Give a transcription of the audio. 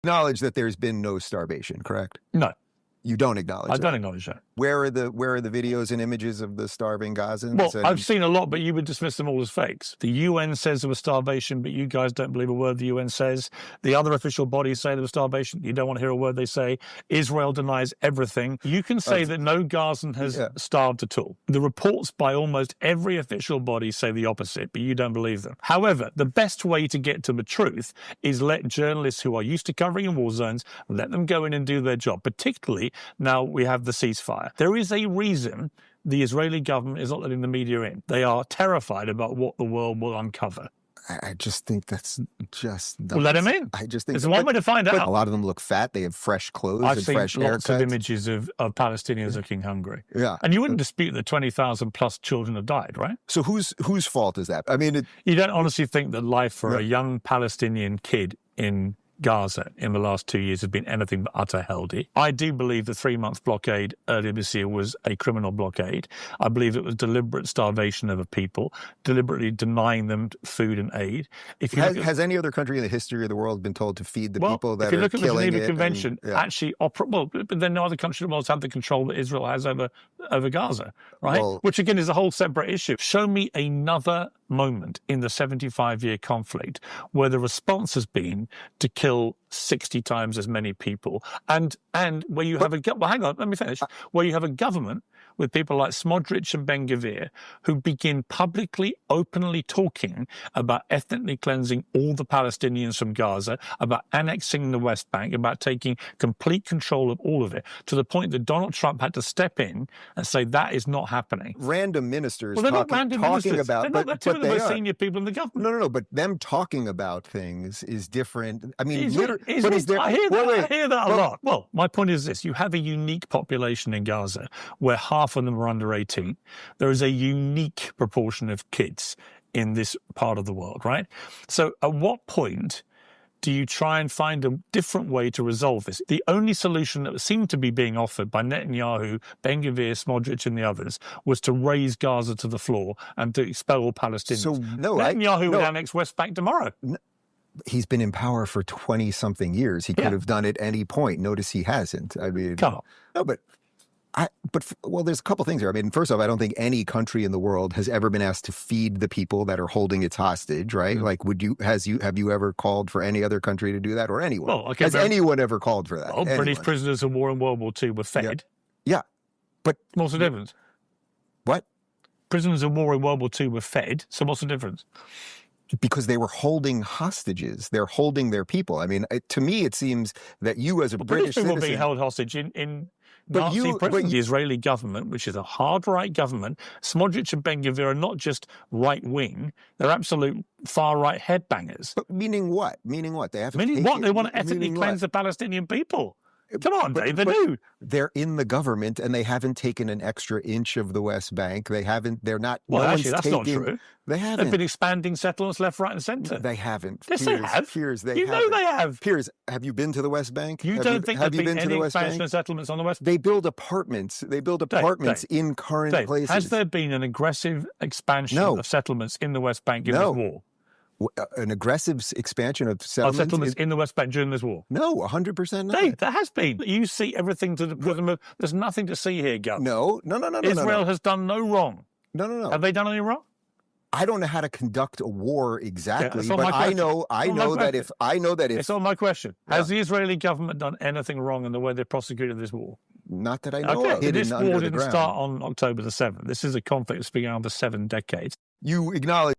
Acknowledge that there's been no starvation, correct? No. You don't acknowledge I don't acknowledge that. Where are the videos and images of the starving Gazans? Well, I've seen a lot, but you would dismiss them all as fakes. The UN says there was starvation, but you guys don't believe a word the UN says. The other official bodies say there was starvation. You don't want to hear a word they say. Israel denies everything. You can say that no Gazan has starved at all. The reports by almost every official body say the opposite, but you don't believe them. However, the best way to get to the truth is let journalists who are used to covering in war zones, let them go in and do their job, particularly now we have the ceasefire. There is a reason the Israeli government is not letting the media in. They are terrified about what the world will uncover. I just think that's just nuts. Well, let them in. I just think it's one way to find out. A lot of them look fat. They have fresh clothes I've and seen fresh lots haircuts. of images of Palestinians looking hungry. Yeah. And you wouldn't dispute that 20,000 plus children have died, right? So whose fault is that? I mean, you don't honestly think that life for a young Palestinian kid in Gaza in the last 2 years has been anything but utter helldy. I do believe the 3-month blockade earlier this year was a criminal blockade. I believe it was deliberate starvation of a people, deliberately denying them food and aid. If you has any other country in the history of the world been told to feed the people that are killing it? If you look at the Geneva Convention, actually, but then no other country in the world has had the control that Israel has over Gaza, right? Well, which again is a whole separate issue. Show me another moment in the 75-year conflict where the response has been to kill 60 times as many people, and where you have hang on, let me finish. Where you have a government with people like Smodrich and Ben-Gvir who begin publicly, openly talking about ethnically cleansing all the Palestinians from Gaza, about annexing the West Bank, about taking complete control of all of it, to the point that Donald Trump had to step in and say that is not happening. Random ministers they're not random ministers. about, they're two of the most senior people in the government. No, but them talking about things is different. I mean, I hear that a lot. Well, my point is this. You have a unique population in Gaza where half of them are under 18. There is a unique proportion of kids in this part of the world, right? So at what point do you try and find a different way to resolve this? The only solution that seemed to be being offered by Netanyahu, Ben-Gvir, Smodrich and the others was to raise Gaza to the floor and to expel all Palestinians. So, Netanyahu would annex West Bank tomorrow. He's been in power for 20-something years. He could have done it at any point. Notice he hasn't. I mean, come on. No, but there's a couple things here. I mean, first off, I don't think any country in the world has ever been asked to feed the people that are holding its hostage, right? Like, have you ever called for any other country to do that, or anyone? Well, okay, has anyone ever called for that? Well, British prisoners of war in World War II were fed. Yeah. But what's the difference? What? Prisoners of war in World War II were fed, so what's the difference? Because they were holding hostages. They're holding their people. I mean, to me, it seems that you as a British citizen... people being held hostage in Nazi prison. The Israeli government, which is a hard-right government, Smodrich and Ben-Gvir are not just right-wing, they're absolute far-right headbangers. But meaning what? Meaning what? They haven't meaning what? They want to ethnically cleanse the Palestinian people. Come on, Dave, they do. They're in the government and they haven't taken an extra inch of the West Bank. They're not. Well, actually, that's not true. They haven't. They've been expanding settlements left, right, and centre. They haven't. Yes, they have. Piers, you know they have. Piers, have you been to the West Bank? You don't think there's been any expansion of settlements on the West Bank? They build apartments. They build apartments in current places. Has there been an aggressive expansion of settlements in the West Bank during this war? An aggressive expansion of settlements in the West Bank during this war? No, 100% not. Dave, there has been. You see everything to the prism of... There's nothing to see here, Gus. No. Israel has done no wrong. No. Have they done any wrong? I don't know how to conduct a war exactly, but I know that if it's on my question. Has the Israeli government done anything wrong in the way they prosecuted this war? Not that I know of. This war didn't start on October the 7th. This is a conflict that's been going on for 7 decades. You acknowledge